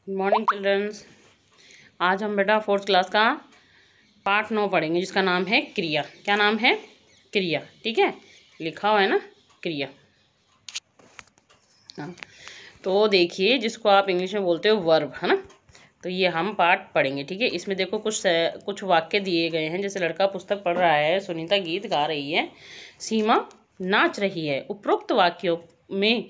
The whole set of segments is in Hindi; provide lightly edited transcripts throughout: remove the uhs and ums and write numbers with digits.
Good morning children's. आज हम बेटा 4th क्लास का पाठ 9 पढ़ेंगे, जिसका नाम है क्रिया। क्या नाम है? क्रिया। ठीक है, लिखा हुआ है ना, क्रिया। हाँ, तो देखिए, जिसको आप इंग्लिश में बोलते हो वर्ब, है ना। तो ये हम पाठ पढ़ेंगे। ठीक है, इसमें देखो कुछ वाक्य दिए गए हैं। जैसे लड़का पुस्तक पढ़ रहा है, सुनीता गीत गा रही है, सीमा नाच रही है। उपरोक्त वाक्यों में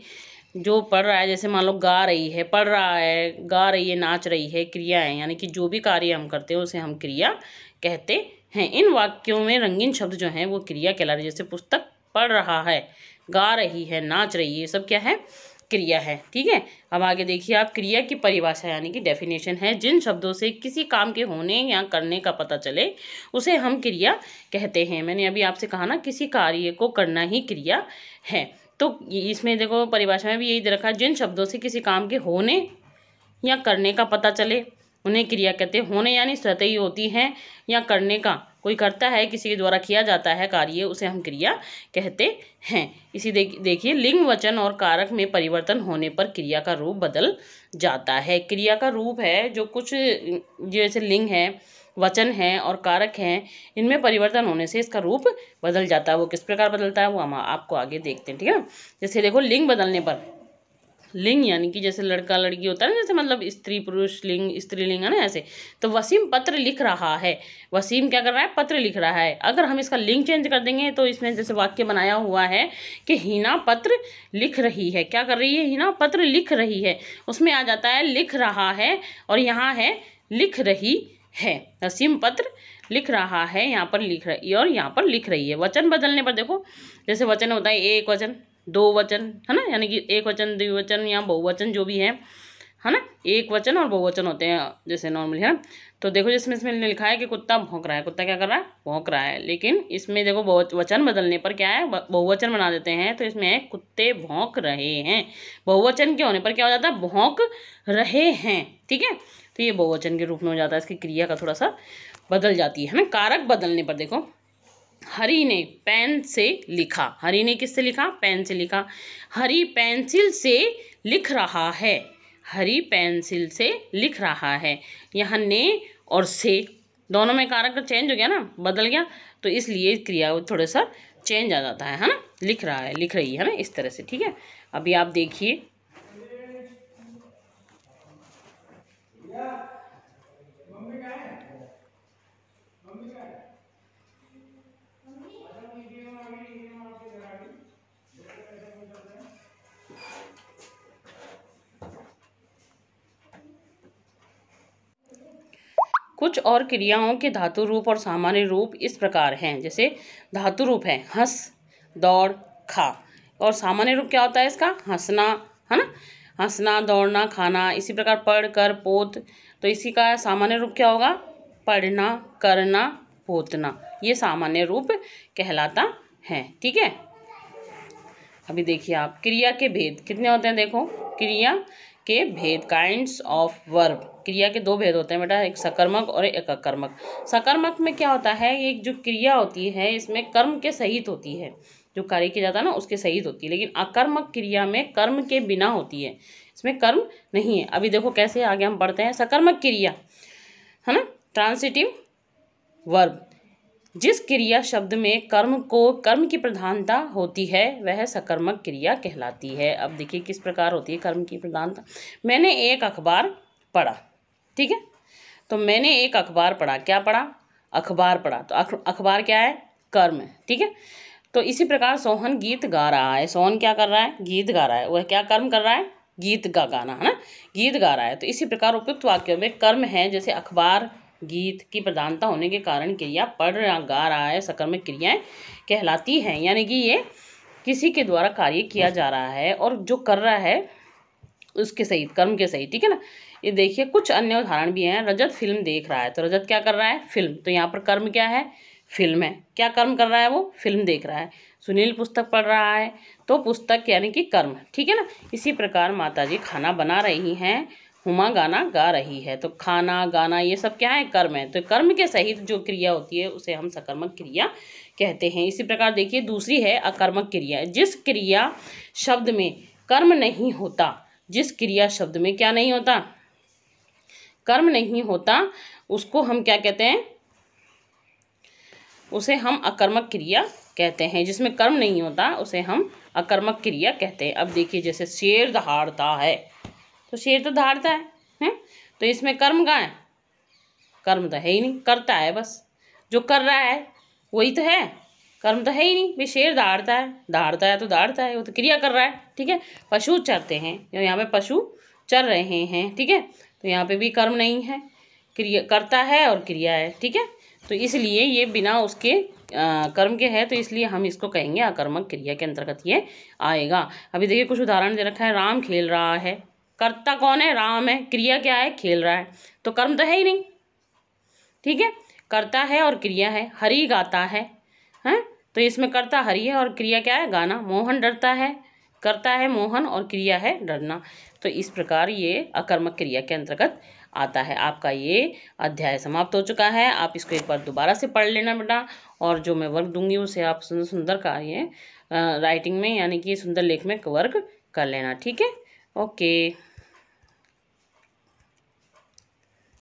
जो पढ़ रहा है, जैसे मान लो गा रही है, पढ़ रहा है, गा रही है, नाच रही है, क्रिया है, यानी कि जो भी कार्य हम करते हैं उसे हम क्रिया कहते हैं। इन वाक्यों में रंगीन शब्द जो हैं वो क्रिया कहला रहे हैं। जैसे पुस्तक पढ़ रहा है, गा रही है, नाच रही है, ये सब क्या है? क्रिया है। ठीक है, अब आगे देखिए आप, क्रिया की परिभाषा यानी कि डेफिनेशन है। जिन शब्दों से किसी काम के होने या करने का पता चले उसे हम क्रिया कहते हैं। मैंने अभी आपसे कहा ना, किसी कार्य को करना ही क्रिया है। तो इसमें देखो परिभाषा में भी यही दे रखा है, जिन शब्दों से किसी काम के होने या करने का पता चले उन्हें क्रिया कहते हैं। होने यानी स्वतः ही होती हैं, या करने का कोई करता है, किसी के द्वारा किया जाता है कार्य, उसे हम क्रिया कहते हैं। इसी देखिए, लिंग, वचन और कारक में परिवर्तन होने पर क्रिया का रूप बदल जाता है। क्रिया का रूप है जो कुछ, जैसे लिंग है, वचन है और कारक हैं, इनमें परिवर्तन होने से इसका रूप बदल जाता है। वो किस प्रकार बदलता है वो हम आपको आगे देखते हैं। ठीक है, जैसे देखो, लिंग बदलने पर, लिंग यानी कि जैसे लड़का लड़की होता है ना, जैसे मतलब स्त्री पुरुष लिंग, स्त्रीलिंग है ना, ऐसे। तो वसीम पत्र लिख रहा है, वसीम क्या कर रहा है? पत्र लिख रहा है। अगर हम इसका लिंग चेंज कर देंगे तो इसमें जैसे वाक्य बनाया हुआ है कि हीना पत्र लिख रही है। क्या कर रही है? हीना पत्र लिख रही है। उसमें आ जाता है लिख रहा है, और यहाँ है लिख रही है। वसीम पत्र लिख रहा है, यहाँ पर लिख रही है और यहाँ पर लिख रही है। वचन बदलने पर देखो, जैसे वचन होता है एक वचन, दो वचन, है ना, यानी कि एक वचन, द्विवचन या बहुवचन जो भी है ना। एक वचन और बहुवचन होते हैं जैसे नॉर्मली, है ना। तो देखो, जिसमें इसमें लिखा है कि कुत्ता भौंक रहा है, कुत्ता क्या कर रहा है? भौंक रहा है। लेकिन इसमें देखो वचन बदलने पर क्या है? बहुवचन बना देते हैं। तो इसमें है कुत्ते भौंक रहे हैं। बहुवचन के होने पर क्या हो जाता है? भौंक रहे हैं। ठीक है, तो ये बहुवचन के रूप में हो जाता है। इसकी क्रिया का थोड़ा सा बदल जाती है ना। कारक बदलने पर देखो, हरी ने पेन से लिखा। हरी ने किससे लिखा? पेन से लिखा। हरी पेंसिल से लिख रहा है। हरी पेंसिल से लिख रहा है। यहाँ ने और से दोनों में कारक चेंज हो गया ना, बदल गया। तो इसलिए क्रिया थोड़ा सा चेंज आ जाता है ना। लिख रहा है, लिख रही है ना, इस तरह से। ठीक है, अभी आप देखिए, कुछ और क्रियाओं के धातु रूप और सामान्य रूप इस प्रकार हैं। जैसे धातु रूप है हंस, दौड़, खा। और सामान्य रूप क्या होता है इसका? हंसना, है ना, हंसना, दौड़ना, खाना। इसी प्रकार पढ़, कर, पोत। तो इसी का सामान्य रूप क्या होगा? पढ़ना, करना, पोतना। ये सामान्य रूप कहलाता है। ठीक है, अभी देखिए आप, क्रिया के भेद कितने होते हैं? देखो, क्रिया के भेद, काइंड्स ऑफ वर्ब। क्रिया के दो भेद होते हैं बेटा, एक सकर्मक और एक अकर्मक। सकर्मक में क्या होता है? एक जो क्रिया होती है इसमें कर्म के सहित होती है, जो कार्य किया जाता है ना उसके सहित होती है। लेकिन अकर्मक क्रिया में कर्म के बिना होती है, इसमें कर्म नहीं है। अभी देखो कैसे आगे हम बढ़ते हैं। सकर्मक क्रिया, है ना, ट्रांसिटिव वर्ब। जिस क्रिया शब्द में कर्म की प्रधानता होती है वह सकर्मक क्रिया कहलाती है। अब देखिए किस प्रकार होती है कर्म की प्रधानता। मैंने एक अखबार पढ़ा। ठीक है, तो मैंने एक अखबार पढ़ा। क्या पढ़ा? अखबार पढ़ा। तो अखबार क्या है? कर्म है। ठीक है, तो इसी प्रकार सोहन गीत गा रहा है। सोहन क्या कर रहा है? गीत गा रहा है। वह क्या कर्म कर रहा है? गीत का गाना, है ना, गीत गा रहा है। तो इसी प्रकार उपयुक्त वाक्यों में कर्म है, जैसे अखबार, गीत की प्रधानता होने के कारण क्रिया पढ़ रहा, गा रहा है, सकर्मक क्रियाएं कहलाती हैं। यानी कि ये किसी के द्वारा कार्य किया जा रहा है और जो कर रहा है उसके सहित, कर्म के सहित। ठीक है ना। ये देखिए कुछ अन्य उदाहरण भी हैं। रजत फिल्म देख रहा है। तो रजत क्या कर रहा है? फिल्म। तो यहाँ पर कर्म क्या है? फिल्म है। क्या कर्म कर रहा है वो? फिल्म देख रहा है। सुनील पुस्तक पढ़ रहा है, तो पुस्तक यानी कि कर्म। ठीक है ना। इसी प्रकार माताजी खाना बना रही हैं, हुमा गाना गा रही है। तो खाना, गाना, ये सब क्या है? कर्म है। तो कर्म के सहित जो क्रिया होती है उसे हम सकर्मक क्रिया कहते हैं। इसी प्रकार देखिए दूसरी है अकर्मक क्रिया। जिस क्रिया शब्द में कर्म नहीं होता, जिस क्रिया शब्द में क्या नहीं होता? कर्म नहीं होता उसको हम क्या कहते हैं, उसे हम अकर्मक क्रिया कहते हैं। जिसमें कर्म नहीं होता उसे हम अकर्मक क्रिया कहते हैं। अब देखिए जैसे शेर दहाड़ता है, तो शेर तो दहाड़ता है? तो इसमें कर्म कहाँ है? कर्म तो है ही नहीं, करता है बस, जो कर रहा है वही तो है, कर्म तो है ही नहीं भाई। शेर दहाड़ता है तो दहाड़ता है, वो तो क्रिया कर रहा है, ठीक है। पशु चरते हैं, यहाँ पे पशु चर रहे हैं, ठीक है, तो यहाँ पे भी कर्म नहीं है, क्रिया करता है और क्रिया है, ठीक है। तो इसलिए ये बिना उसके कर्म के है, तो इसलिए हम इसको कहेंगे अकर्मक क्रिया के अंतर्गत ये आएगा। अभी देखिए कुछ उदाहरण दे रखा है, राम खेल रहा है, कर्ता कौन है? राम है, क्रिया क्या है? खेल रहा है, तो कर्म तो है ही नहीं, ठीक है, करता है और क्रिया है। हरि गाता है, हैं, तो इसमें कर्ता हरि है और क्रिया क्या है? गाना। मोहन डरता है, करता है मोहन और क्रिया है डरना। तो इस प्रकार ये अकर्मक क्रिया के अंतर्गत आता है। आपका ये अध्याय समाप्त हो चुका है। आप इसको एक बार दोबारा से पढ़ लेना बेटा, और जो मैं वर्क दूंगी उसे आप सुंदर सुंदर कार्य राइटिंग में यानी कि सुंदर लेख में वर्क कर लेना, ठीक है। ओके।